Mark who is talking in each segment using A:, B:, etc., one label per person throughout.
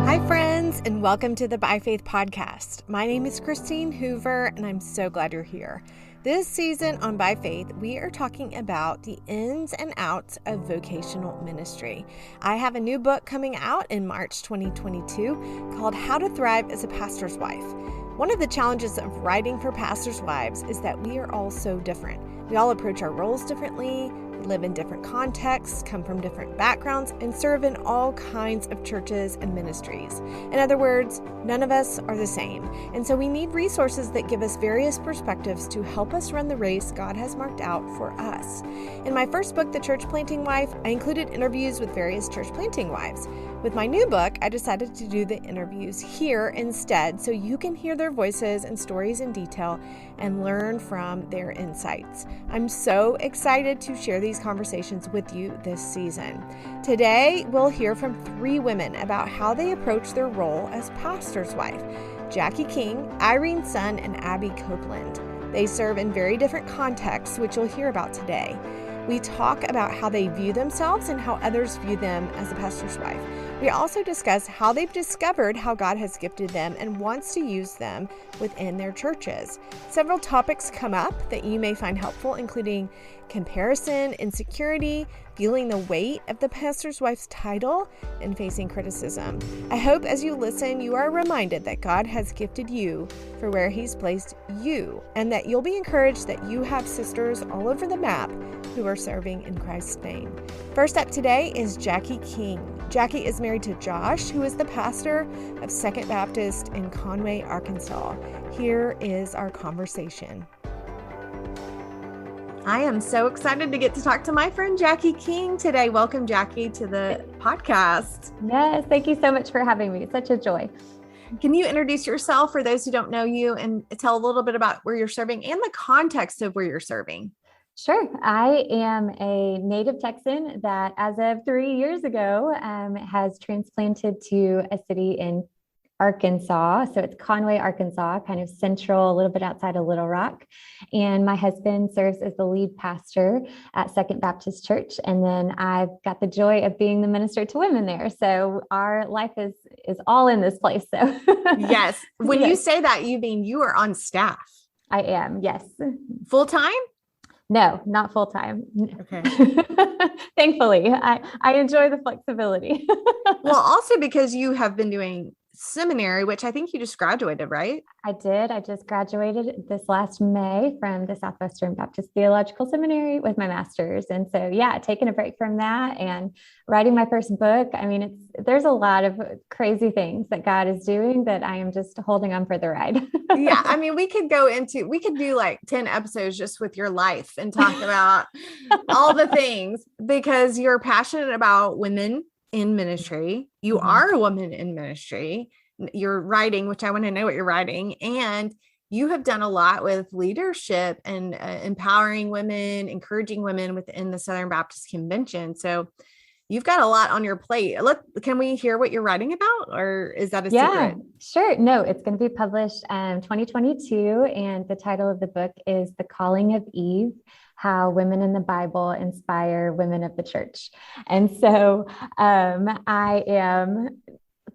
A: Hi, friends, and welcome to the By Faith podcast. My name is Christine Hoover, and I'm so glad you're here. This season on By Faith, we are talking about the ins and outs of vocational ministry. I have a new book coming out in March 2022 called How to Thrive as a Pastor's Wife. One of the challenges of writing for pastors' wives is that we are all so different. We all approach our roles differently, live in different contexts, come from different backgrounds, and serve in all kinds of churches and ministries. In other words, none of us are the same. And so we need resources that give us various perspectives to help us run the race God has marked out for us. In my first book, The Church Planting Wife, I included interviews with various church planting wives. With my new book, I decided to do the interviews here instead so you can hear their voices and stories in detail and learn from their insights. I'm so excited to share these conversations with you this season. Today, we'll hear from 3 women about how they approach their role as pastor's wife: Jacki King, Irene Sun, and Abby Copeland. They serve in very different contexts, which you'll hear about today. We talk about how they view themselves and how others view them as a pastor's wife. We also discuss how they've discovered how God has gifted them and wants to use them within their churches. Several topics come up that you may find helpful, including comparison, insecurity, feeling the weight of the pastor's wife's title, and facing criticism. I hope as you listen, you are reminded that God has gifted you for where He's placed you, and that you'll be encouraged that you have sisters all over the map who are serving in Christ's name. First up today is Jacki King. Jacki is married to Josh, who is the pastor of Second Baptist in Conway, Arkansas. Here is our conversation. I am so excited to get to talk to my friend Jacki King today. Welcome, Jacki, to the podcast.
B: Yes, thank you so much for having me. It's such a joy.
A: Can you introduce yourself for those who don't know you and tell a little bit about where you're serving and the context of where you're serving?
B: Sure. I am a native Texan that, as of 3 years ago, has transplanted to a city in Arkansas. So it's Conway, Arkansas, kind of central, a little bit outside of Little Rock. And my husband serves as the lead pastor at Second Baptist Church. And then I've got the joy of being the minister to women there. So our life is all in this place. So
A: yes. When you say that, you mean you are on staff?
B: I am. Yes.
A: Full time?
B: No, not full time.
A: Okay.
B: Thankfully, I enjoy the flexibility.
A: Well, also because you have been doing seminary, which I think you just graduated, right?
B: I did. I just graduated this last May from the Southwestern Baptist Theological Seminary with my master's. And so, yeah, taking a break from that and writing my first book. I mean, there's a lot of crazy things that God is doing that I am just holding on for the ride.
A: Yeah. I mean, we could do like 10 episodes just with your life and talk about all the things, because you're passionate about women in ministry. You are a woman in ministry. You're writing, which I want to know what you're writing. And you have done a lot with leadership and empowering women, encouraging women within the Southern Baptist Convention. So you've got a lot on your plate. Can we hear what you're writing about, or is that a secret?
B: Sure. No, it's going to be published 2022. And the title of the book is The Calling of Eve: How Women in the Bible Inspire Women of the Church. And so I am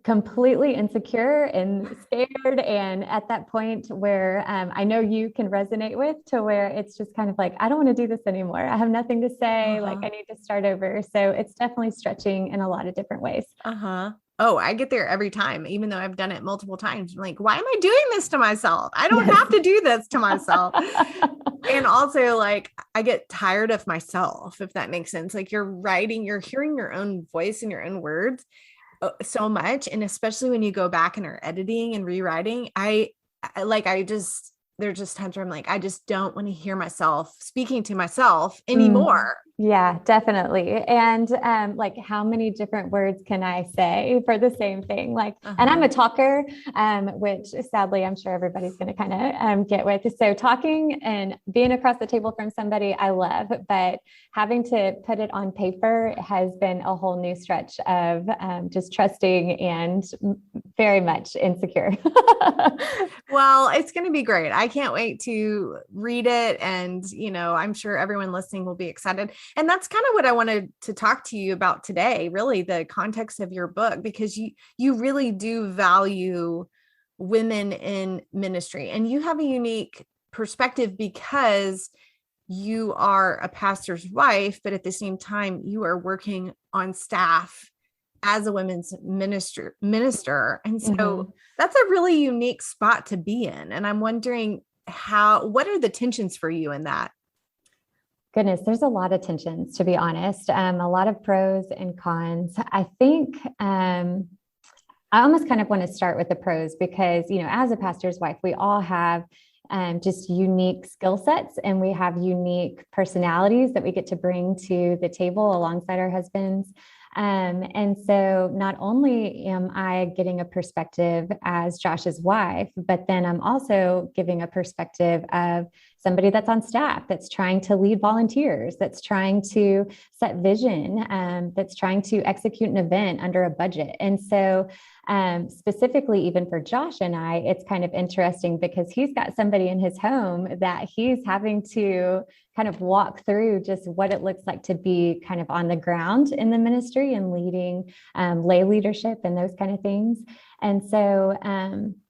B: completely insecure and scared. And at that point where I know you can resonate with, to where it's just kind of like, I don't want to do this anymore. I have nothing to say. Like, I need to start over. So it's definitely stretching in a lot of different ways.
A: Oh, I get there every time, even though I've done it multiple times. I'm like, why am I doing this to myself? I don't have to do this to myself. And also, like, I get tired of myself, if that makes sense. Like, you're writing, you're hearing your own voice and your own words so much. And especially when you go back and are editing and rewriting, there's just times where I'm like, I just don't want to hear myself speaking to myself anymore.
B: Yeah, definitely. And like, how many different words can I say for the same thing? Like, and I'm a talker, which sadly, I'm sure everybody's going to kind of get with. So talking and being across the table from somebody I love, but having to put it on paper has been a whole new stretch of just trusting and very much insecure.
A: Well, it's going to be great. I can't wait to read it. And, I'm sure everyone listening will be excited. And that's kind of what I wanted to talk to you about today, really the context of your book, because you really do value women in ministry, and you have a unique perspective because you are a pastor's wife, but at the same time, you are working on staff as a women's minister. And so that's a really unique spot to be in. And I'm wondering what are the tensions for you in that?
B: Goodness, there's a lot of tensions, to be honest. A lot of pros and cons. I think I almost kind of want to start with the pros because, as a pastor's wife, we all have just unique skill sets, and we have unique personalities that we get to bring to the table alongside our husbands. And so not only am I getting a perspective as Josh's wife, but then I'm also giving a perspective of somebody that's on staff, that's trying to lead volunteers, that's trying to set vision, that's trying to execute an event under a budget. And so specifically, even for Josh and I, it's kind of interesting because he's got somebody in his home that he's having to kind of walk through just what it looks like to be kind of on the ground in the ministry and leading lay leadership and those kind of things. And so,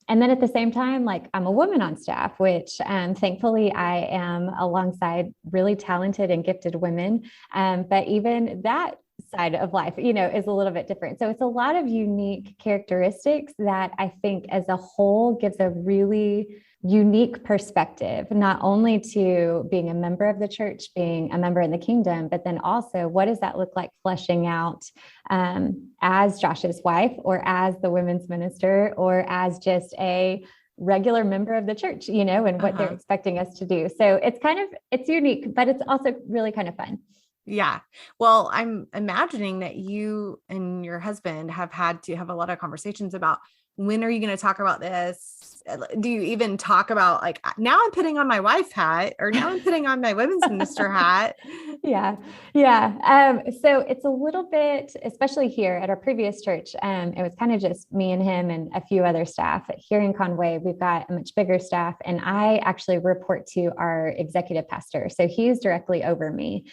B: and then at the same time, like I'm a woman on staff, which thankfully I am alongside really talented and gifted women. But even that side of life, is a little bit different. So it's a lot of unique characteristics that I think as a whole gives a really unique perspective, not only to being a member of the church, being a member in the kingdom, but then also what does that look like fleshing out as Josh's wife or as the women's minister or as just a regular member of the church, and what they're expecting us to do. So it's unique, but it's also really kind of fun.
A: Yeah. Well, I'm imagining that you and your husband have had to have a lot of conversations about when are you going to talk about this? Do you even talk about like, now I'm putting on my wife hat or now I'm putting on my women's minister hat?
B: Yeah. So it's a little bit, especially here at our previous church. It was kind of just me and him and a few other staff. Here in Conway, we've got a much bigger staff, and I actually report to our executive pastor. So he's directly over me,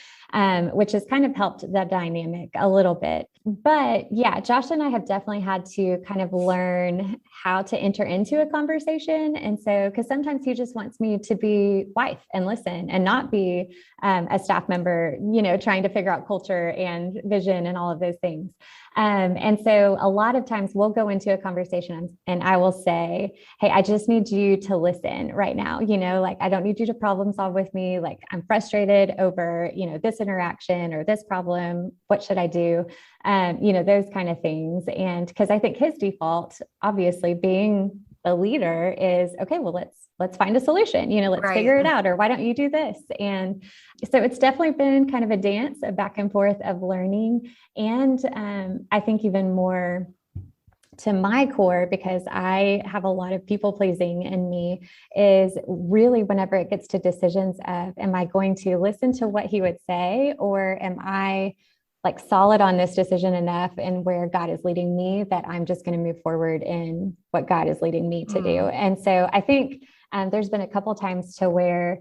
B: which has kind of helped the dynamic a little bit. But yeah, Josh and I have definitely had to kind of learn how to enter into a conversation. And so, because sometimes he just wants me to be wife and listen and not be a staff member, trying to figure out culture and vision and all of those things. And so a lot of times we'll go into a conversation and I will say, hey, I just need you to listen right now. Like, I don't need you to problem solve with me. Like, I'm frustrated over, this interaction or this problem. What should I do? Those kind of things. And because I think his default, obviously being the leader, is, okay, well, let's find a solution, let's figure it out, or why don't you do this? And so it's definitely been kind of a dance, a back and forth of learning. And I think even more to my core, because I have a lot of people pleasing in me, is really whenever it gets to decisions of, am I going to listen to what he would say, or am I like solid on this decision enough and where God is leading me that I'm just going to move forward in what God is leading me to do. And so I think there's been a couple of times to where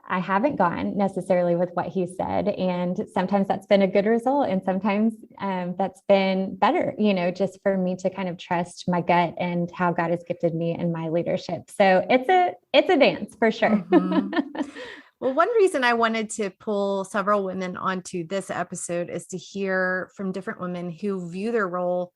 B: I haven't gone necessarily with what he said. And sometimes that's been a good result. And sometimes that's been better, just for me to kind of trust my gut and how God has gifted me in my leadership. So it's a dance for sure.
A: Well, one reason I wanted to pull several women onto this episode is to hear from different women who view their role,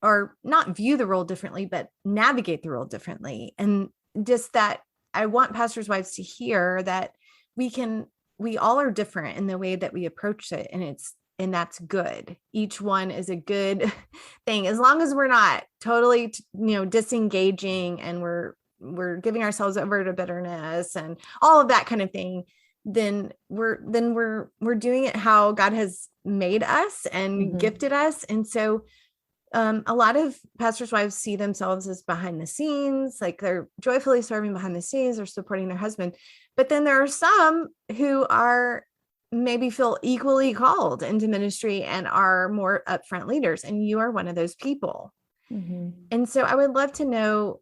A: or not view the role differently, but navigate the role differently. And just that I want pastors' wives to hear that we all are different in the way that we approach it. And that's good. Each one is a good thing, as long as we're not totally, disengaging and we're giving ourselves over to bitterness and all of that kind of thing. Then we're doing it how God has made us and gifted us. And so a lot of pastors' wives see themselves as behind the scenes, like they're joyfully serving behind the scenes or supporting their husband. But then there are some who are maybe feel equally called into ministry and are more upfront leaders. And you are one of those people. And so I would love to know,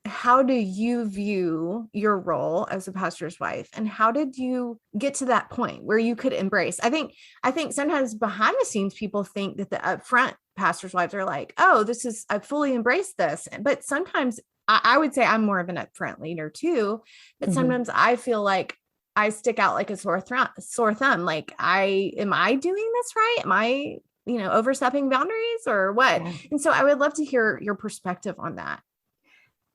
A: how do you view your role as a pastor's wife, and how did you get to that point where you could embrace? I think sometimes behind the scenes people think that the upfront pastor's wives are like, oh, I fully embraced this. But sometimes I would say I'm more of an upfront leader too, but sometimes I feel like I stick out like a sore thumb. Like, am I doing this right? Am I, overstepping boundaries or what?
B: Yeah.
A: And so I would love to hear your perspective on that.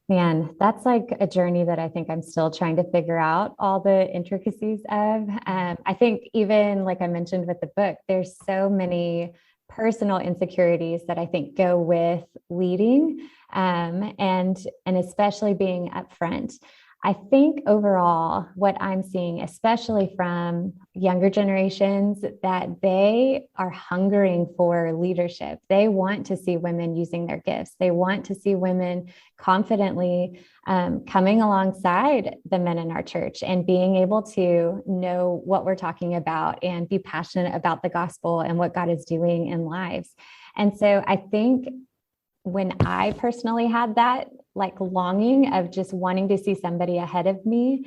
B: Man, that's like a journey that I think I'm still trying to figure out all the intricacies of. I think even like I mentioned with the book, there's so many personal insecurities that I think go with leading, and especially being upfront. I think overall, what I'm seeing, especially from younger generations, that they are hungering for leadership. They want to see women using their gifts. They want to see women confidently coming alongside the men in our church and being able to know what we're talking about and be passionate about the gospel and what God is doing in lives. And so I think when I personally had that like longing of just wanting to see somebody ahead of me,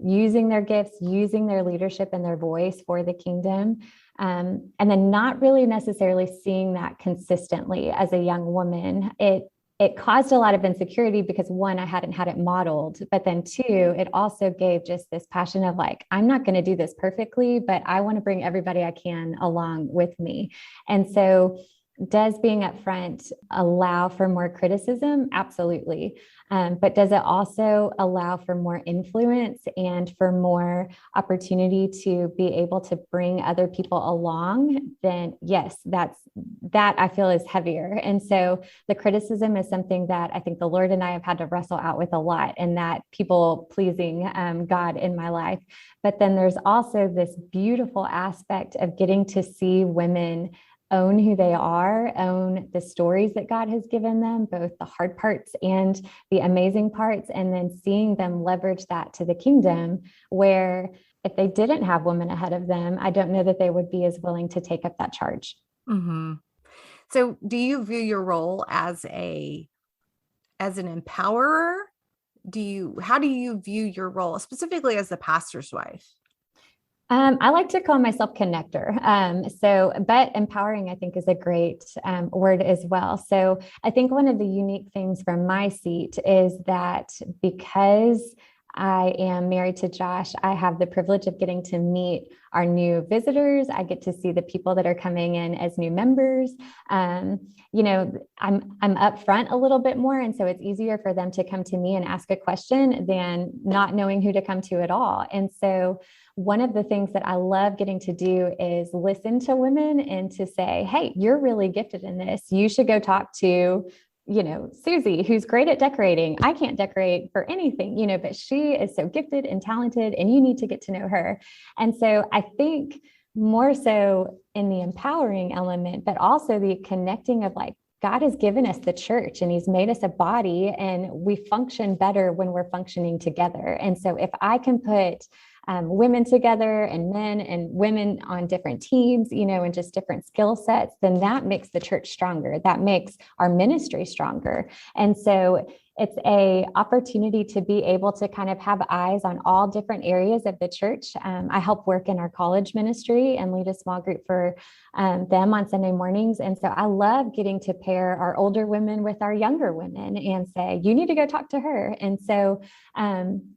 B: using their gifts, using their leadership and their voice for the kingdom, and then not really necessarily seeing that consistently as a young woman, it caused a lot of insecurity because one, I hadn't had it modeled, but then two, it also gave just this passion of like, I'm not going to do this perfectly, but I want to bring everybody I can along with me. And so does being upfront allow for more criticism? Absolutely. But does it also allow for more influence and for more opportunity to be able to bring other people along? Then yes, that I feel is heavier. And so the criticism is something that I think the Lord and I have had to wrestle out with a lot, and that people pleasing God in my life. But then there's also this beautiful aspect of getting to see women own who they are, own the stories that God has given them, both the hard parts and the amazing parts, and then seeing them leverage that to the kingdom, where if they didn't have women ahead of them, I don't know that they would be as willing to take up that charge.
A: Mm-hmm. So do you view your role as an empowerer? How do you view your role specifically as the pastor's wife?
B: I like to call myself connector. But empowering, I think, is a great word as well. So I think one of the unique things from my seat is that because I am married to Josh, I have the privilege of getting to meet our new visitors. I get to see the people that are coming in as new members. I'm upfront a little bit more, and so it's easier for them to come to me and ask a question than not knowing who to come to at all. And so one of the things that I love getting to do is listen to women and to say, hey, you're really gifted in this. You should go talk to Susie, who's great at decorating. I can't decorate for anything, but she is so gifted and talented, and you need to get to know her. And so I think more so in the empowering element, but also the connecting of like, God has given us the church and he's made us a body, and we function better when we're functioning together. And so if I can put women together and men and women on different teams, and just different skill sets, then that makes the church stronger. That makes our ministry stronger. And so it's a opportunity to be able to kind of have eyes on all different areas of the church. I help work in our college ministry and lead a small group for them on Sunday mornings. And so I love getting to pair our older women with our younger women and say, you need to go talk to her. And so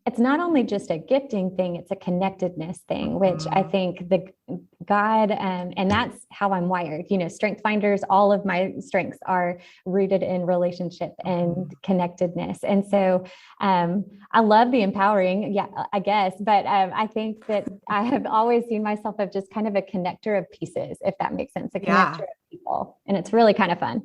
B: it's not only just a gifting thing, it's a connectedness thing, which I think God, and that's how I'm wired, strength finders, all of my strengths are rooted in relationship and connectedness. And so I love the empowering, I guess, but I think that I have always seen myself as just kind of a connector of pieces, if that makes sense, a connector of people. And it's really kind of fun.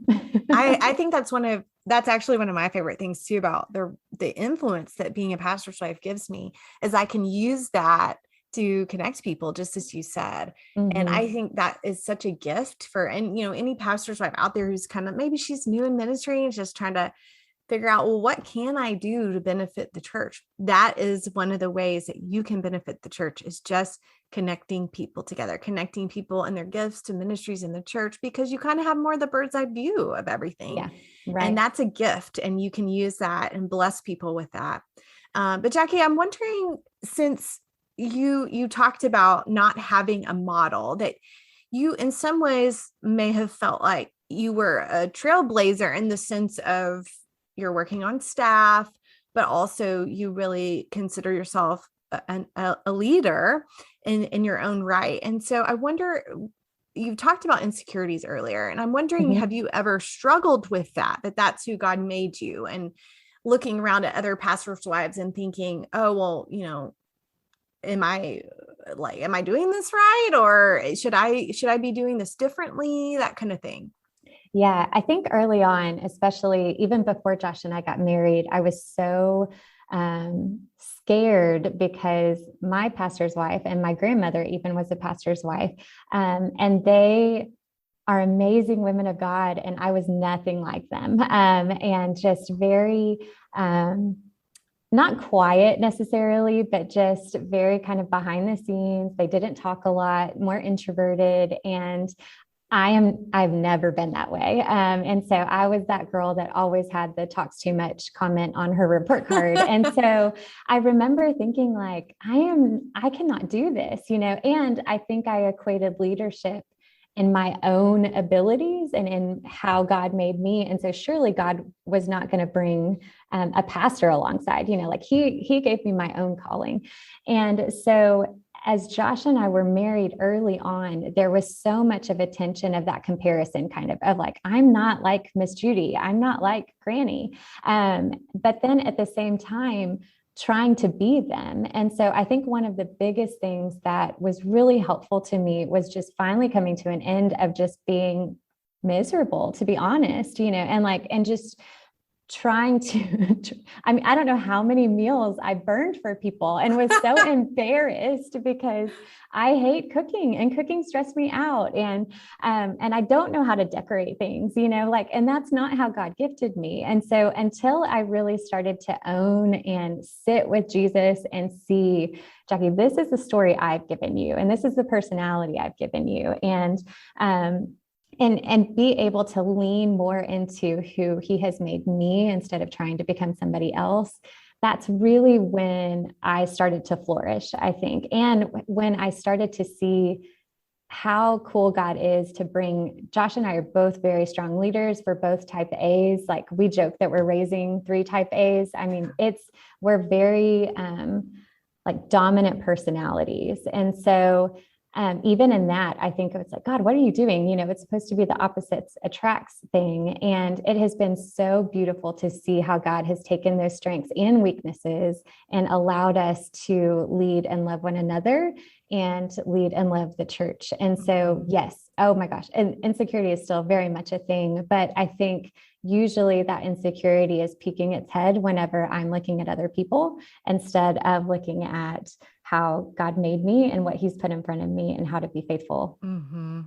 A: I think that's actually one of my favorite things too about the influence that being a pastor's wife gives me, is I can use that to connect people, just as you said. And I think that is such a gift for, any pastor's wife out there who's kind of, maybe she's new in ministry and just trying to figure out, well, what can I do to benefit the church? That is one of the ways that you can benefit the church, is just connecting people together, connecting people and their gifts to ministries in the church, because you kind of have more of the bird's eye view of everything.
B: Yeah, right.
A: And that's a gift, and you can use that and bless people with that. But Jacki, I'm wondering, since you talked about not having a model, that you in some ways may have felt like you were a trailblazer in the sense of you're working on staff, but also you really consider yourself a leader in your own right. And so I wonder, you talked about insecurities earlier, and I'm wondering, have you ever struggled with that's who God made you, and looking around at other pastors' wives and thinking, oh, well, am I doing this right? Or should I be doing this differently? That kind of thing.
B: Yeah, I think early on, especially even before Josh and I got married, I was so scared, because my pastor's wife, and my grandmother even was a pastor's wife, and they are amazing women of God, and I was nothing like them, and just very not quiet necessarily, but just very kind of behind the scenes. They didn't talk a lot, more introverted, and I've never been that way. And so I was that girl that always had the talks too much comment on her report card. And so I remember thinking like, I cannot do this, and I think I equated leadership in my own abilities and in how God made me. And so surely God was not going to bring a pastor alongside, like he gave me my own calling. And so as Josh and I were married early on, there was so much of a tension of that comparison, kind of like, I'm not like Miss Judy, I'm not like Granny. But then at the same time, trying to be them. And so I think one of the biggest things that was really helpful to me was just finally coming to an end of just being miserable, to be honest, and just trying to, I don't know how many meals I burned for people, and was so embarrassed because I hate cooking, and cooking stressed me out. And I don't know how to decorate things, and that's not how God gifted me. And so until I really started to own and sit with Jesus and see, Jacki, this is the story I've given you, and this is the personality I've given you. And be able to lean more into who he has made me instead of trying to become somebody else. That's really when I started to flourish, I think. And when I started to see how cool God is to bring, Josh and I are both very strong leaders. We're both type A's. Like, we joke that we're raising 3 type A's. I mean, we're very like dominant personalities. And so even in that, I think it's like, God, what are you doing? It's supposed to be the opposites attracts thing. And it has been so beautiful to see how God has taken those strengths and weaknesses and allowed us to lead and love one another and lead and love the church. And so, yes, oh my gosh. And insecurity is still very much a thing, but I think usually that insecurity is peeking its head whenever I'm looking at other people instead of looking at how God made me and what he's put in front of me and how to be faithful.
A: Mm-hmm.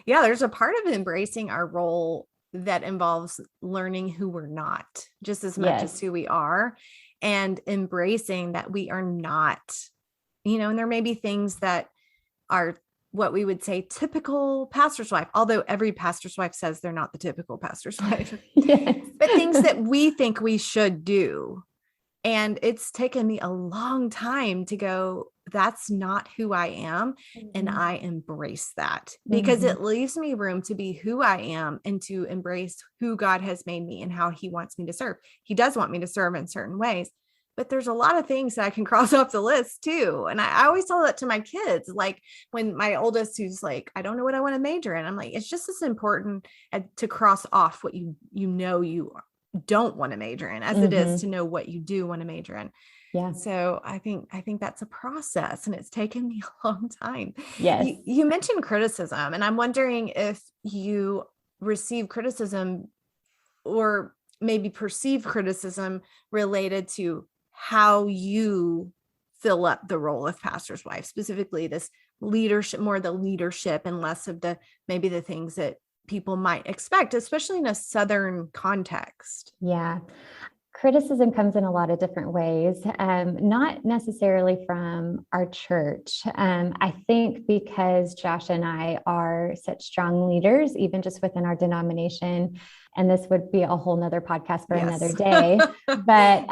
A: Yeah, there's a part of embracing our role that involves learning who we're not just as much as who we are, and embracing that we are not, and there may be things that are what we would say typical pastor's wife, although every pastor's wife says they're not the typical pastor's wife, but things that we think we should do. And it's taken me a long time to go, that's not who I am. Mm-hmm. And I embrace that because it leaves me room to be who I am and to embrace who God has made me and how he wants me to serve. He does want me to serve in certain ways, but there's a lot of things that I can cross off the list too. And I always tell that to my kids, like when my oldest, who's like, I don't know what I want to major in. I'm like, it's just as important to cross off what you don't want to major in as it is to know what you do want to major in. Yeah. So I think that's a process, and it's taken me a long time. Yes. You mentioned criticism, and I'm wondering if you receive criticism or maybe perceive criticism related to how you fill up the role of pastor's wife, specifically this leadership, more the leadership and less of maybe the things that people might expect, especially in a Southern context.
B: Yeah. Criticism comes in a lot of different ways, not necessarily from our church. I think because Josh and I are such strong leaders, even just within our denomination, and this would be a whole nother podcast for another day, but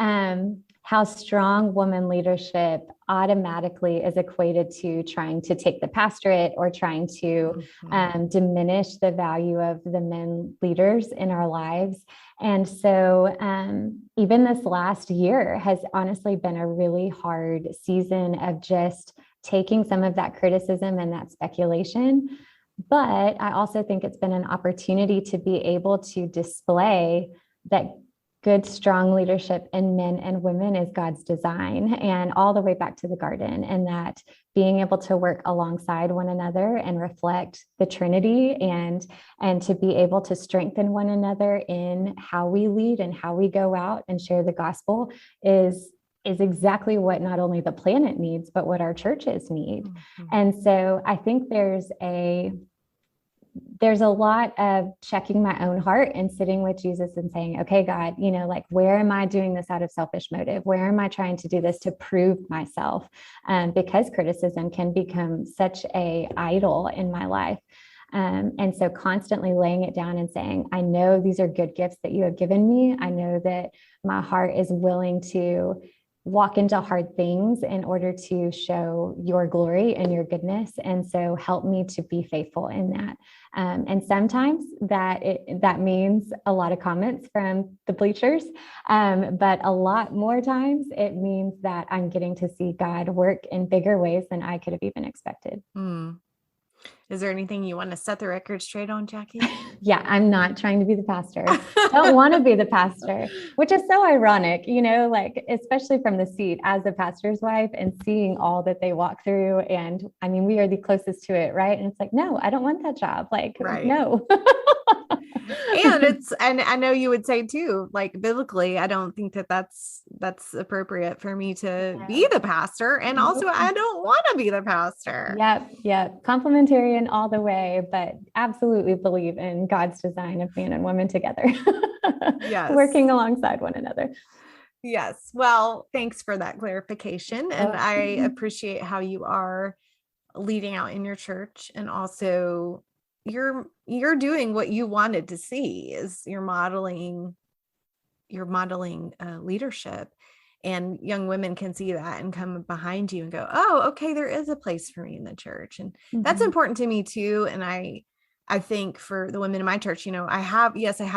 B: how strong woman leadership automatically is equated to trying to take the pastorate or trying to diminish the value of the men leaders in our lives. And so even this last year has honestly been a really hard season of just taking some of that criticism and that speculation. But I also think it's been an opportunity to be able to display that good, strong leadership in men and women is God's design, and all the way back to the garden, and that being able to work alongside one another and reflect the Trinity and to be able to strengthen one another in how we lead and how we go out and share the gospel is exactly what not only the planet needs, but what our churches need. And so I think there's a lot of checking my own heart and sitting with Jesus and saying, okay, God, like, where am I doing this out of selfish motive? Where am I trying to do this to prove myself? Because criticism can become such an idol in my life. And so constantly laying it down and saying, I know these are good gifts that you have given me. I know that my heart is willing to walk into hard things in order to show your glory and your goodness. And so help me to be faithful in that. And sometimes that means a lot of comments from the bleachers. But a lot more times it means that I'm getting to see God work in bigger ways than I could have even expected.
A: Is there anything you want to set the record straight on, Jacki?
B: Yeah, I'm not trying to be the pastor. Don't want to be the pastor, which is so ironic, like, especially from the seat as a pastor's wife and seeing all that they walk through. And I mean, we are the closest to it, right? And it's like, no, I don't want that job. Like, no.
A: And I know you would say too, like, biblically, I don't think that's appropriate for me to be the pastor. And also I don't want to be the pastor.
B: Yep. Complementarian all the way, but absolutely believe in God's design of man and woman together. Yes. Working alongside one another.
A: Yes. Well, thanks for that clarification. And I appreciate how you are leading out in your church, and also you're doing what you wanted to see, is you're modeling leadership, and young women can see that and come behind you and go, oh, okay, there is a place for me in the church. And that's important to me too. And I think for the women in my church, I have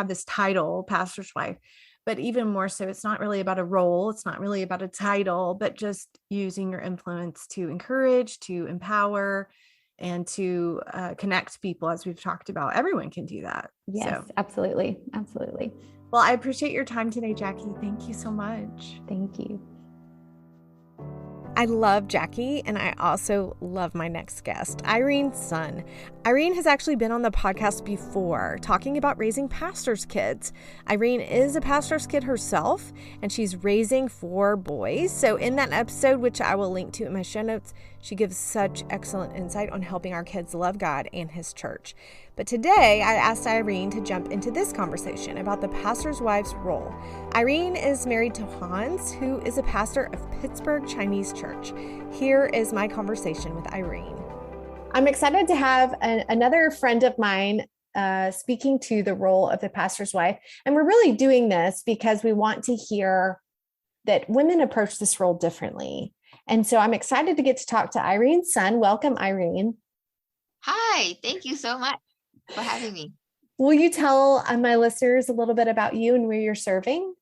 A: this title, pastor's wife, but even more so, it's not really about a role. It's not really about a title, but just using your influence to encourage, to empower, and to connect people, as we've talked about. Everyone can do that.
B: Yes, absolutely. Absolutely.
A: Well, I appreciate your time today, Jacki. Thank you so much.
B: Thank you.
A: I love Jacki, and I also love my next guest, Irene's son. Irene has actually been on the podcast before, talking about raising pastors' kids. Irene is a pastor's kid herself, and she's raising 4 boys. So in that episode, which I will link to in my show notes, she gives such excellent insight on helping our kids love God and His church. But today, I asked Irene to jump into this conversation about the pastor's wife's role. Irene is married to Hans, who is a pastor of Pittsburgh Chinese Church. Here is my conversation with Irene. I'm excited to have another friend of mine speaking to the role of the pastor's wife. And we're really doing this because we want to hear that women approach this role differently. And so I'm excited to get to talk to Irene's son. Welcome, Irene.
C: Hi, thank you so much for having me.
A: Will you tell my listeners a little bit about you and where you're serving?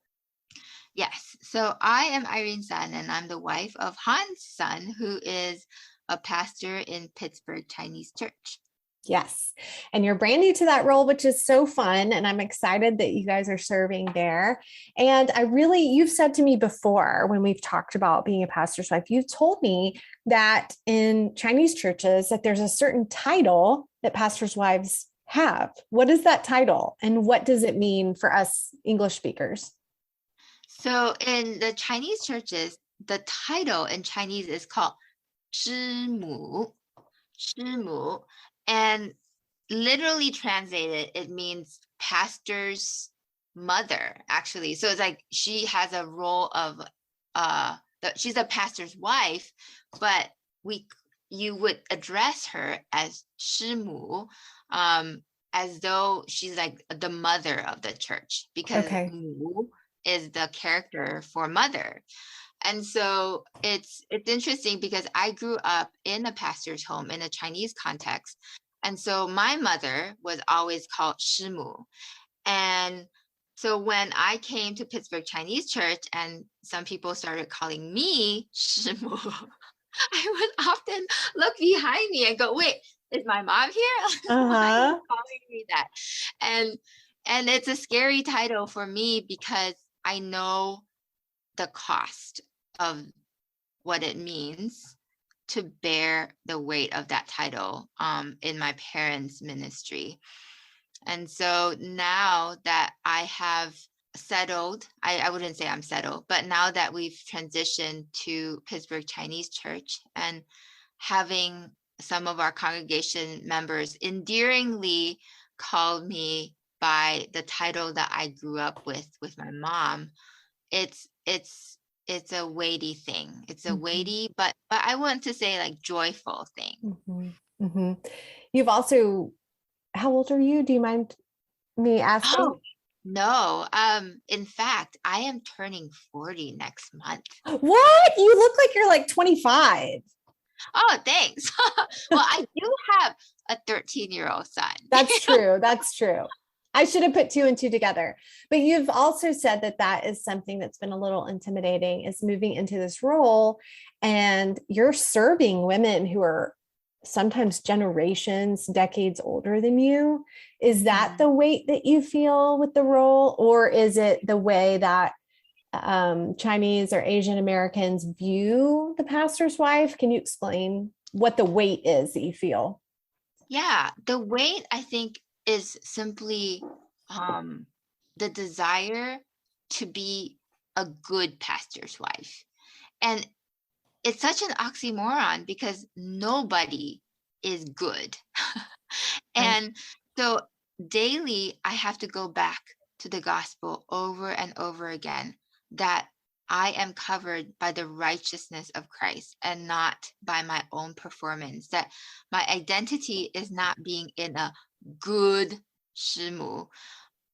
C: Yes. So I am Irene's son, and I'm the wife of Hans' son, who is a pastor in Pittsburgh Chinese Church.
A: Yes. And you're brand new to that role, which is so fun. And I'm excited that you guys are serving there. And you've said to me before, when we've talked about being a pastor's wife, you've told me that in Chinese churches that there's a certain title that pastors' wives have. What is that title? And what does it mean for us English speakers?
C: So in the Chinese churches, the title in Chinese is called 师母. And literally translated, it means pastor's mother, actually. So it's like she has a role of she's a pastor's wife, but you would address her as 师母, as though she's like the mother of the church, because
A: Okay.
C: 母 is the character for mother. And so it's interesting because I grew up in a pastor's home in a Chinese context. And so my mother was always called 师母. And so when I came to Pittsburgh Chinese Church and some people started calling me 师母, I would often look behind me and go, wait, is my mom here? Why are you calling me that? And it's a scary title for me because I know the cost of what it means to bear the weight of that title in my parents' ministry. And so now that I have settled, I wouldn't say I'm settled, but now that we've transitioned to Pittsburgh Chinese Church and having some of our congregation members endearingly called me by the title that I grew up with my mom, it's a weighty thing. It's a weighty, but I want to say like joyful thing.
A: You've also, how old are you? Do you mind me asking?
C: Oh, no. In fact, I am turning 40 next month.
A: What? You look like you're like 25.
C: Oh, thanks. Well, I do have a 13-year-old son.
A: That's true. That's true. I should have put two and two together. But you've also said that that is something that's been a little intimidating, is moving into this role, and you're serving women who are sometimes generations, decades older than you. Is that the weight that you feel with the role, or is it the way that Chinese or Asian Americans view the pastor's wife? Can you explain what the weight is that you feel?
C: Yeah, the weight, I think, is simply the desire to be a good pastor's wife. And it's such an oxymoron because nobody is good. And so daily, I have to go back to the gospel over and over again, that I am covered by the righteousness of Christ and not by my own performance, that my identity is not being in a good 师母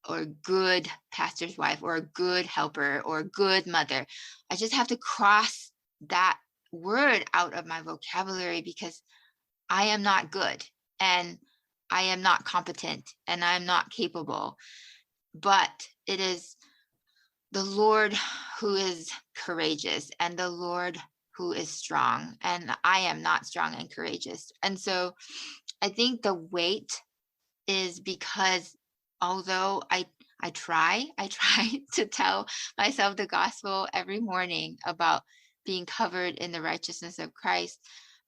C: or good pastor's wife or a good helper or a good mother. I just have to cross that word out of my vocabulary because I am not good and I am not competent and I'm not capable. But it is the Lord who is courageous and the Lord who is strong, and I am not strong and courageous. And so I think the weight is because although I try to tell myself the gospel every morning about being covered in the righteousness of Christ,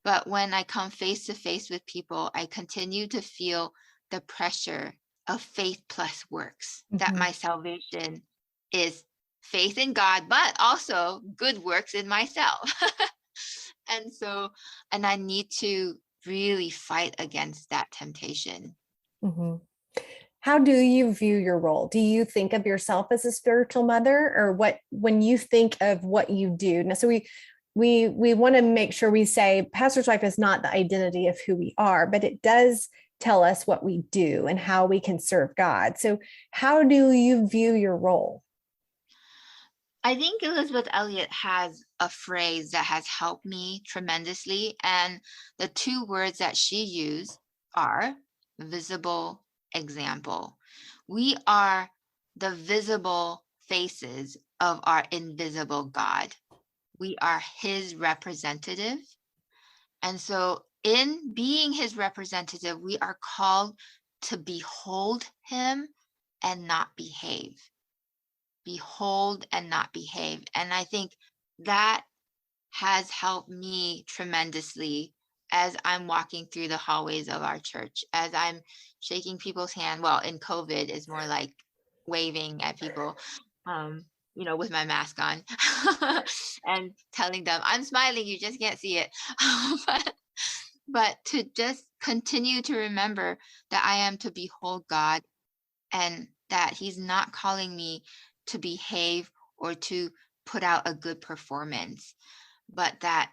C: but when I come face to face with people, I continue to feel the pressure of faith plus works, that my salvation is faith in God, but also good works in myself. And I need to really fight against that temptation.
A: How do you view your role? Do you think of yourself as a spiritual mother, or what, when you think of what you do? Now, so we want to make sure we say pastor's wife is not the identity of who we are, but it does tell us what we do and how we can serve God. So how do you view your role?
C: I think Elizabeth Elliot has a phrase that has helped me tremendously. And the two words that she used are visible example. We are the visible faces of our invisible God. We are his representative. And so in being his representative, we are called to behold him and not behave. Behold and not behave. And I think that has helped me tremendously as I'm walking through the hallways of our church, as I'm shaking people's hand. Well, in COVID, it's more like waving at people, with my mask on and telling them I'm smiling, you just can't see it. but to just continue to remember that I am to behold God, and that he's not calling me to behave or to put out a good performance, but that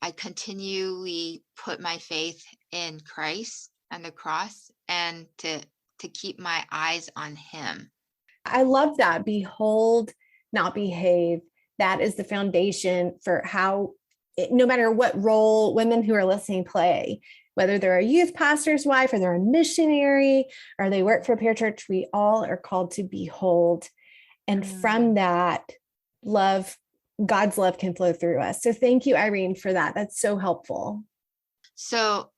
C: I continually put my faith in Christ and the cross, and to keep my eyes on him.
A: I love that. Behold, not behave. That is the foundation for how, no matter what role women who are listening play, whether they're a youth pastor's wife or they're a missionary or they work for a parachurch, we all are called to behold. And from that, love, God's love can flow through us. So thank you, Irene, for that. That's so helpful.
C: So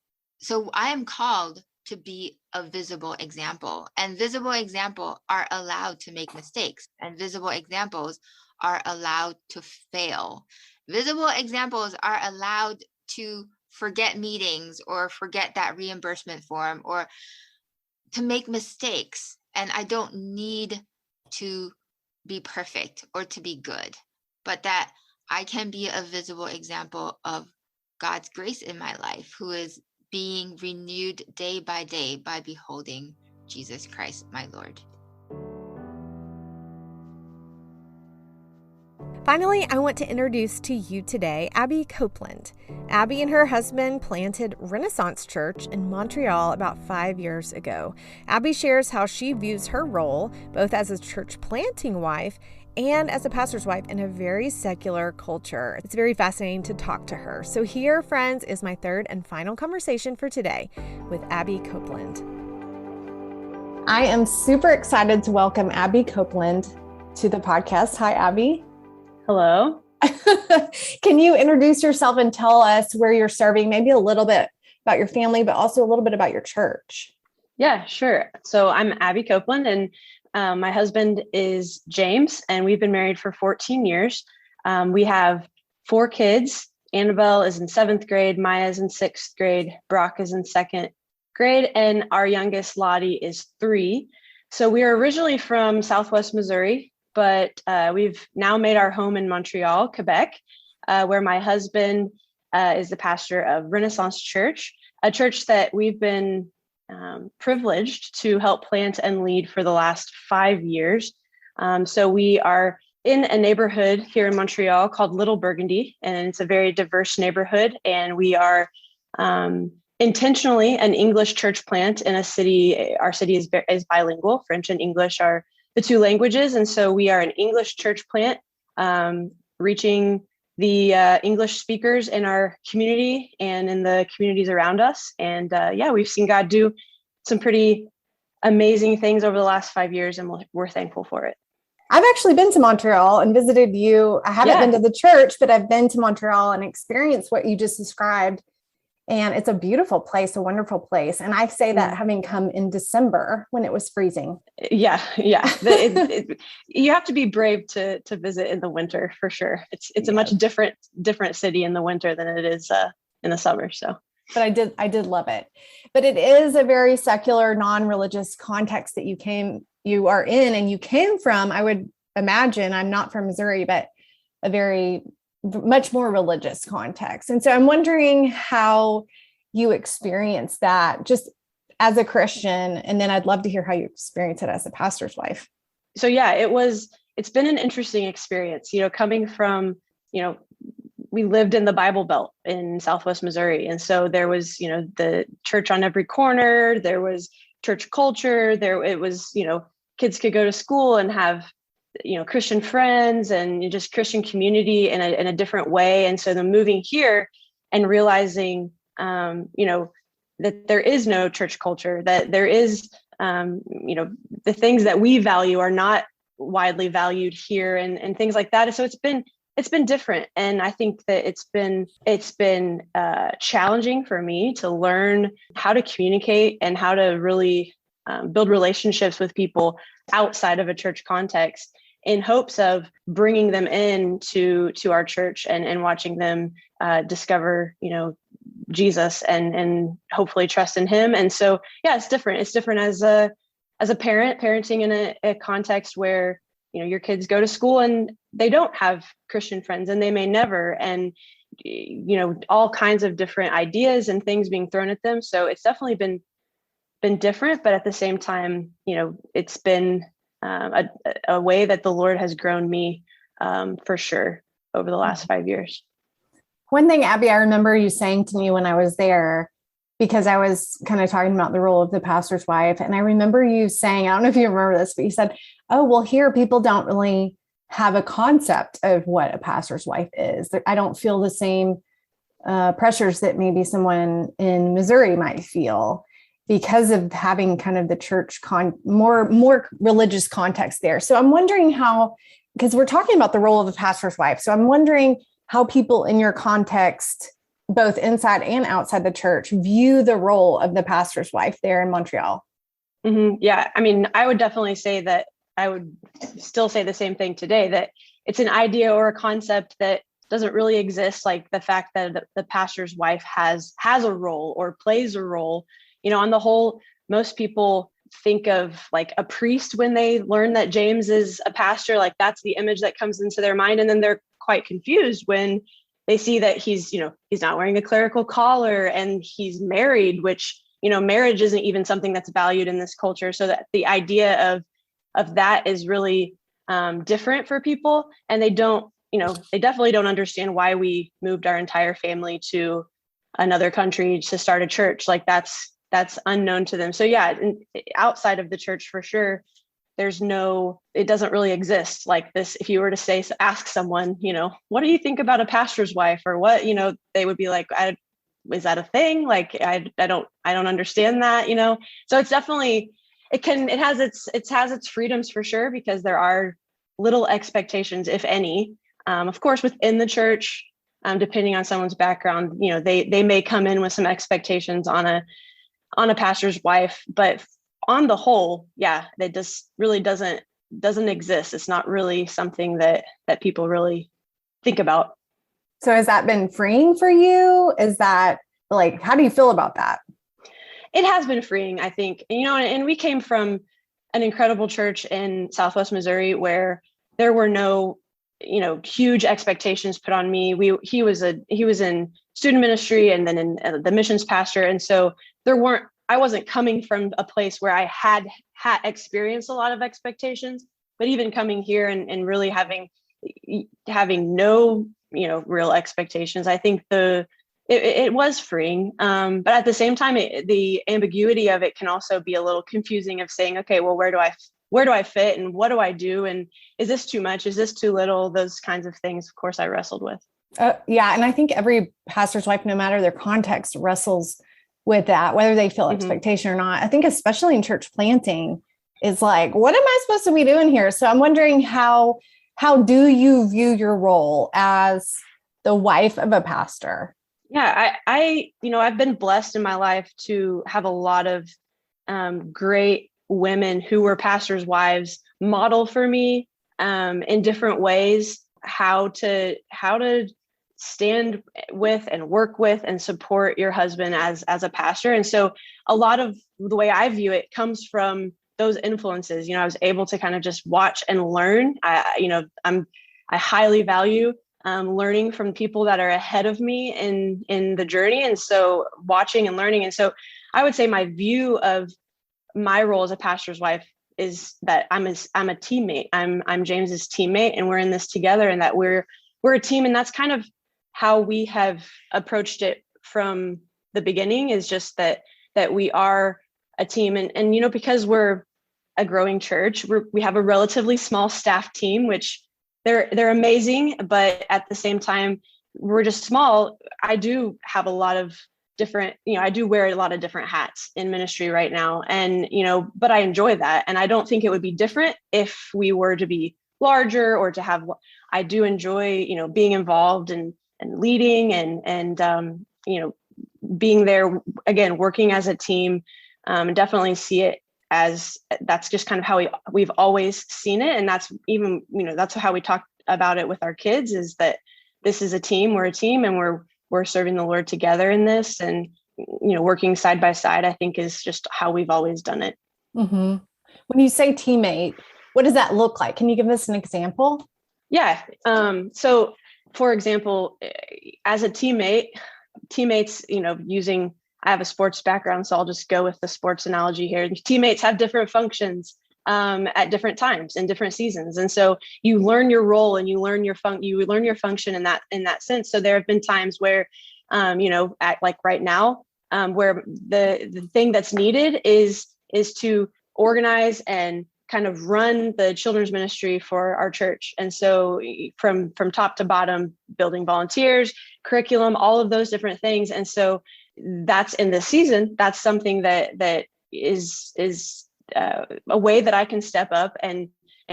C: I am called to be a visible example, and visible examples are allowed to make mistakes, and visible examples are allowed to fail. Visible examples are allowed to forget meetings or forget that reimbursement form or to make mistakes. And I don't need to be perfect or to be good, but that I can be a visible example of God's grace in my life, who is being renewed day by day by beholding Jesus Christ, my Lord.
A: Finally, I want to introduce to you today Abby Copeland. Abby and her husband planted Renaissance Church in Montreal about 5 years ago. Abby shares how she views her role, both as a church planting wife and as a pastor's wife in a very secular culture. It's very fascinating to talk to her. So here, friends, is my third and final conversation for today with Abby Copeland. I am super excited to welcome Abby Copeland to the podcast. Hi, Abby.
D: Hello.
A: Can you introduce yourself and tell us where you're serving, maybe a little bit about your family, but also a little bit about your church?
D: Yeah, sure. So I'm Abby Copeland, and my husband is James, and we've been married for 14 years. We have 4 kids. Annabelle is in 7th grade, Maya is in 6th grade, Brock is in 2nd grade, and our youngest, Lottie, is 3. So we are originally from Southwest Missouri, but we've now made our home in Montreal, Quebec, where my husband is the pastor of Renaissance Church, a church that we've been privileged to help plant and lead for the last 5 years. So we are in a neighborhood here in Montreal called Little Burgundy, and it's a very diverse neighborhood. And we are intentionally an English church plant in a city. Our city is bilingual. French and English are the 2 languages. And so we are an English church plant, reaching the English speakers in our community and in the communities around us. And we've seen God do some pretty amazing things over the last 5 years, and we're thankful for it.
A: I've actually been to Montreal and visited you. I haven't been to the church, but I've been to Montreal and experienced what you just described. And it's a beautiful place, a wonderful place. And I say that having come in December when it was freezing.
D: Yeah. You have to be brave to visit in the winter for sure. It's a much different city in the winter than it is in the summer. So,
A: but I did love it. But it is a very secular, non-religious context that you are in, and you came from. I would imagine, I'm not from Missouri, but a very much more religious context. And so I'm wondering how you experience that just as a Christian. And then I'd love to hear how you experience it as a pastor's wife.
D: So it's been an interesting experience, coming from, we lived in the Bible Belt in Southwest Missouri. And so there was, the church on every corner, there was church culture, it was, kids could go to school and have Christian friends and just Christian community in a different way. And so the moving here and realizing, that there is no church culture, that there is, the things that we value are not widely valued here and things like that. And so it's been different. And I think that it's been challenging for me to learn how to communicate and how to really build relationships with people outside of a church context, in hopes of bringing them in to our church and watching them discover, Jesus and hopefully trust in him. And so, it's different. It's different as a parent, parenting in a context where, your kids go to school and they don't have Christian friends, and they may never. And, all kinds of different ideas and things being thrown at them. So it's definitely been different, but at the same time, it's been a way that the Lord has grown me for sure over the last 5 years.
A: One thing, Abby, I remember you saying to me when I was there, because I was kind of talking about the role of the pastor's wife. And I remember you saying, I don't know if you remember this, but you said, oh, well, here people don't really have a concept of what a pastor's wife is. I don't feel the same pressures that maybe someone in Missouri might feel because of having kind of the church more religious context there. So I'm wondering how, because we're talking about the role of the pastor's wife. So I'm wondering how people in your context, both inside and outside the church, view the role of the pastor's wife there in Montreal.
D: Mm-hmm. Yeah. I mean, I would definitely say that I would still say the same thing today, that it's an idea or a concept that doesn't really exist. Like the fact that the pastor's wife has a role or plays a role, on the whole, most people think of like a priest when they learn that James is a pastor, like that's the image that comes into their mind. And then they're quite confused when they see that he's not wearing a clerical collar and he's married, which, marriage isn't even something that's valued in this culture. So that the idea of that is really different for people. And they definitely don't understand why we moved our entire family to another country to start a church. Like that's unknown to them. So yeah, outside of the church for sure, it doesn't really exist like this. If you were to ask someone, what do you think about a pastor's wife or what, they would be like, is that a thing? Like, I don't understand that, So it's definitely, it has its freedoms for sure, because there are little expectations, if any, of course, within the church, depending on someone's background, they may come in with some expectations on a pastor's wife, but on the whole, yeah, that just really doesn't exist. It's not really something that people really think about.
A: So has that been freeing for you? Is that like, how do you feel about that?
D: It has been freeing, I think. And we came from an incredible church in Southwest Missouri where there were no, huge expectations put on me. He was in student ministry and then in the missions pastor. And so I wasn't coming from a place where I had experienced a lot of expectations, but even coming here and really having no, real expectations, I think it was freeing. But at the same time, the ambiguity of it can also be a little confusing of saying, okay, well, where do I fit and what do I do? And is this too much? Is this too little? Those kinds of things, of course, I wrestled with.
A: Yeah. And I think every pastor's wife, no matter their context, wrestles with that, whether they feel expectation or not. I think especially in church planting is like, what am I supposed to be doing here? So I'm wondering how do you view your role as the wife of a pastor?
D: Yeah, I've been blessed in my life to have a lot of great women who were pastors' wives model for me in different ways how to stand with and work with and support your husband as a pastor. And so a lot of the way I view it comes from those influences. I was able to kind of just watch and learn. I highly value learning from people that are ahead of me in the journey. And so watching and learning. And so I would say my view of my role as a pastor's wife is that I'm a teammate. I'm James's teammate, and we're in this together, and that we're a team. And that's kind of how we have approached it from the beginning, is just that we are a team. And because we're a growing church, we have a relatively small staff team, which they're amazing, but at the same time, we're just small. I do have a lot of different, I do wear a lot of different hats in ministry right now. And, but I enjoy that. And I don't think it would be different if we were to be larger or to have, I do enjoy, being involved and leading and being there, again, working as a team. Definitely see it as that's just kind of how we've always seen it. And that's even, that's how we talk about it with our kids, is that this is a team, we're a team, and we're serving the Lord together in this, and, working side by side, I think is just how we've always done it.
A: Mm-hmm. When you say teammate, what does that look like? Can you give us an example?
D: Yeah. So for example, as a teammates, I have a sports background, so I'll just go with the sports analogy here. Teammates have different functions at different times in different seasons, and so you learn your role and you learn your function in that sense. So there have been times where, like right now, where the thing that's needed is to organize and kind of run the children's ministry for our church. And so from top to bottom, building volunteers, curriculum, all of those different things. And so that's in this season, that's something that is a way that I can step up and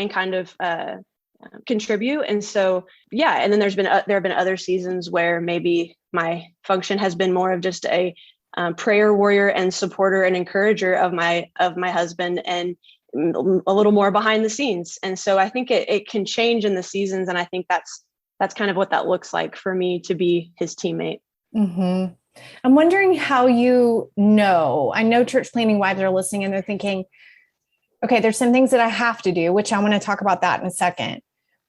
D: kind of contribute. And so, yeah. And then there have been other seasons where maybe my function has been more of just a prayer warrior and supporter and encourager of my husband, and a little more behind the scenes. And so I think it can change in the seasons. And I think that's kind of what that looks like for me to be his teammate.
A: Mm-hmm. I'm wondering how I know church planning wives are listening and they're thinking, okay, there's some things that I have to do, which I want to talk about that in a second.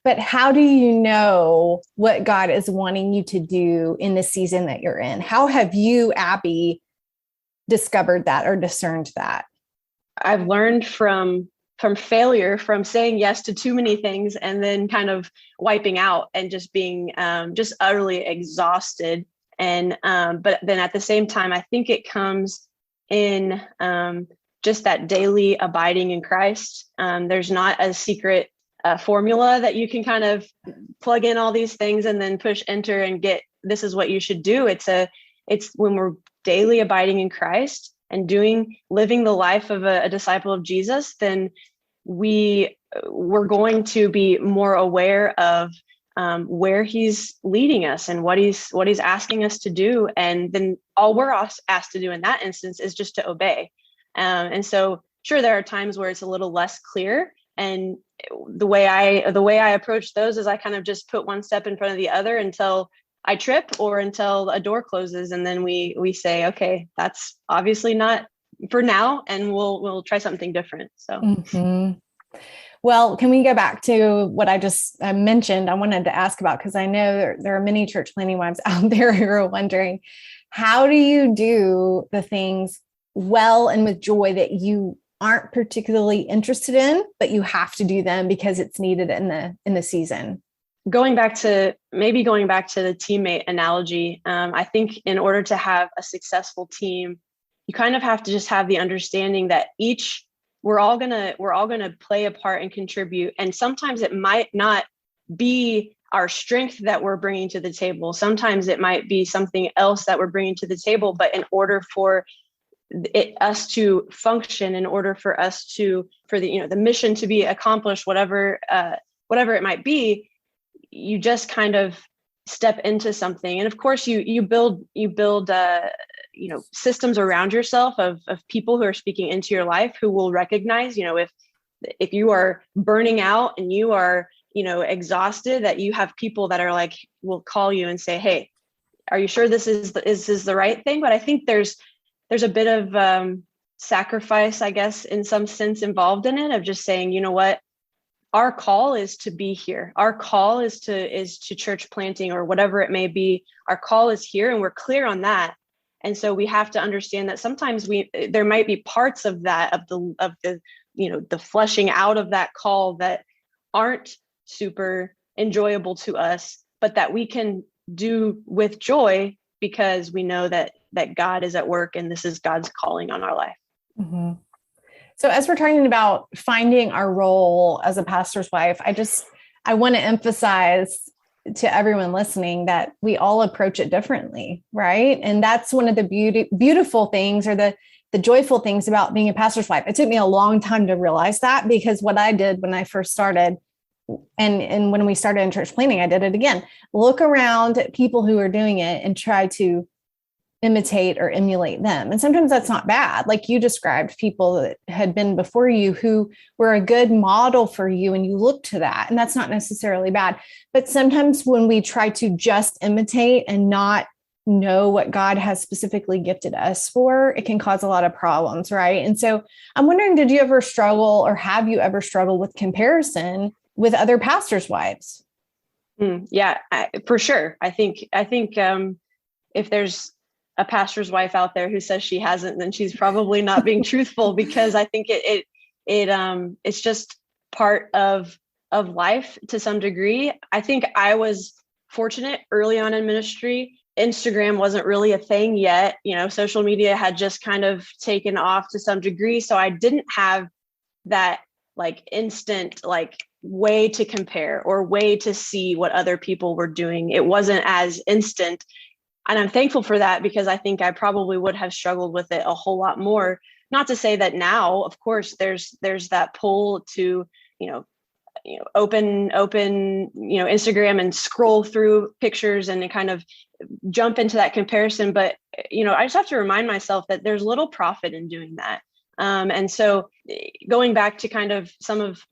A: But how do you know what God is wanting you to do in the season that you're in? How have you, Abby, discovered that or discerned that?
D: I've learned from failure, from saying yes to too many things and then kind of wiping out and just being just utterly exhausted. And but then at the same time, I think it comes in just that daily abiding in Christ. There's not a secret formula that you can kind of plug in all these things and then push enter and get, this is what you should do. It's when we're daily abiding in Christ and living the life of a disciple of Jesus, then we're going to be more aware of where he's leading us and what he's asking us to do. And then all we're asked to do in that instance is just to obey. And so, sure, there are times where it's a little less clear. And the way I approach those is I kind of just put one step in front of the other until I trip or until a door closes, and then we say, okay, that's obviously not for now, and we'll try something different. So,
A: mm-hmm. Well, can we go back to what I just mentioned? I wanted to ask about, because I know there are many church planning wives out there who are wondering, how do you do the things well and with joy that you aren't particularly interested in, but you have to do them because it's needed in the season?
D: Going back to the teammate analogy, I think in order to have a successful team, you kind of have to just have the understanding that we're all gonna play a part and contribute. And sometimes it might not be our strength that we're bringing to the table. Sometimes it might be something else that we're bringing to the table. But in order for us to function, in order for the mission to be accomplished, whatever it might be, you just kind of step into something. And of course you build systems around yourself of people who are speaking into your life, who will recognize, if you are burning out and you are, exhausted, that you have people that are like, will call you and say, hey, are you sure this is the right thing? But I think there's a bit of sacrifice, I guess, in some sense involved in it, of just saying, you know what, our call is to be here. Our call is to church planting or whatever it may be. Our call is here, and we're clear on that. And so we have to understand that sometimes there might be parts of that, of the fleshing out of that call that aren't super enjoyable to us, but that we can do with joy because we know that God is at work and this is God's calling on our life.
A: Mm-hmm. So as we're talking about finding our role as a pastor's wife, I want to emphasize to everyone listening that we all approach it differently, right? And that's one of the beautiful things, or the joyful things about being a pastor's wife. It took me a long time to realize that, because what I did when I first started, and when we started in church planning, I did it again. Look around at people who are doing it and try to imitate or emulate them. And sometimes that's not bad. Like you described, people that had been before you who were a good model for you, and you look to that, and that's not necessarily bad. But sometimes when we try to just imitate and not know what God has specifically gifted us for, it can cause a lot of problems, right? And so I'm wondering, did you ever struggle, or have you ever struggled with comparison with other pastors' wives?
D: Yeah, for sure. I think if there's a pastor's wife out there who says she hasn't, then she's probably not being truthful, because I think it's just part of life to some degree. I think I was fortunate early on in ministry. Instagram wasn't really a thing yet. Social media had just kind of taken off to some degree. So I didn't have that like instant like way to compare or way to see what other people were doing. It wasn't as instant. And I'm thankful for that, because I think I probably would have struggled with it a whole lot more. Not to say that now, of course, there's that pull to, open, Instagram and scroll through pictures and kind of jump into that comparison. But, I just have to remind myself that there's little profit in doing that. And so going back to kind of some of,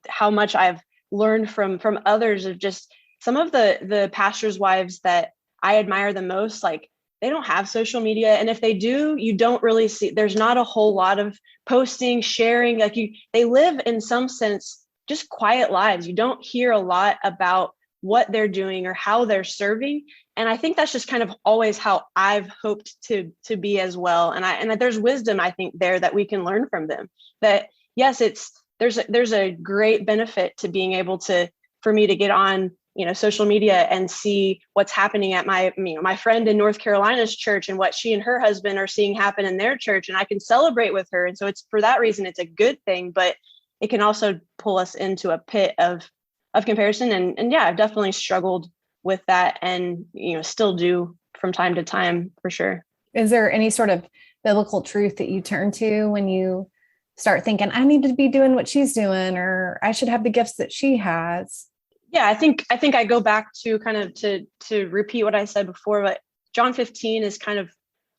D: how much I've learned from others, of just some of the pastors' wives that I admire the most, like they don't have social media. And if they do, you don't really see, there's not a whole lot of posting, sharing, they live in some sense, just quiet lives. You don't hear a lot about what they're doing or how they're serving. And I think that's just kind of always how I've hoped to be as well. And there's wisdom, I think, there that we can learn from them, that yes, there's a great benefit to being able for me to get on, social media and see what's happening at my friend in North Carolina's church and what she and her husband are seeing happen in their church. And I can celebrate with her. And so it's, for that reason, it's a good thing, but it can also pull us into a pit of comparison. And yeah, I've definitely struggled with that, and, still do from time to time, for sure.
A: Is there any sort of biblical truth that you turn to when you start thinking, I need to be doing what she's doing, or I should have the gifts that she has?
D: Yeah, I think I go back to kind of to repeat what I said before, but John 15 is kind of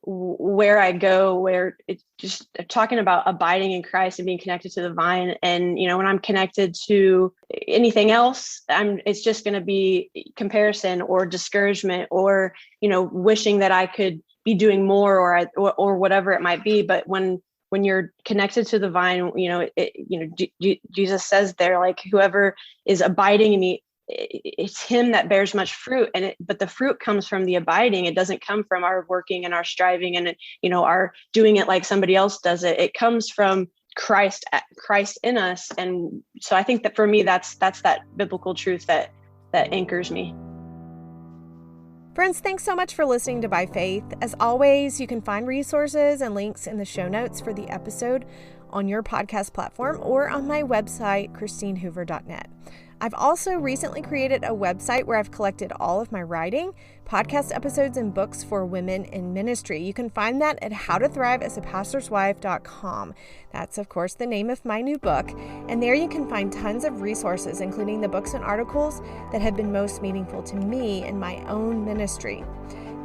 D: where I go, where it's just talking about abiding in Christ and being connected to the vine. And, when I'm connected to anything else, it's just going to be comparison or discouragement or, wishing that I could be doing more or whatever it might be. But when you're connected to the vine, Jesus says there, like, whoever is abiding in me, it's him that bears much fruit. But the fruit comes from the abiding. It doesn't come from our working and our striving and, our doing it like somebody else does it. It comes from Christ in us. And so I think that for me, that's that biblical truth that anchors me.
A: Friends, thanks so much for listening to By Faith. As always, you can find resources and links in the show notes for the episode on your podcast platform or on my website, christinehoover.net. I've also recently created a website where I've collected all of my writing, podcast episodes, and books for women in ministry. You can find that at howtothriveasapastorswife.com. That's, of course, the name of my new book. And there you can find tons of resources, including the books and articles that have been most meaningful to me in my own ministry.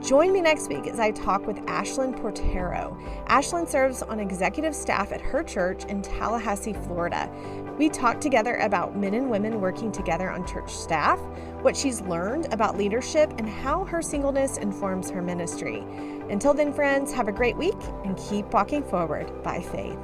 A: Join me next week as I talk with Ashlyn Portero. Ashlyn serves on executive staff at her church in Tallahassee, Florida. We talk together about men and women working together on church staff, what she's learned about leadership, and how her singleness informs her ministry. Until then, friends, have a great week and keep walking forward by faith.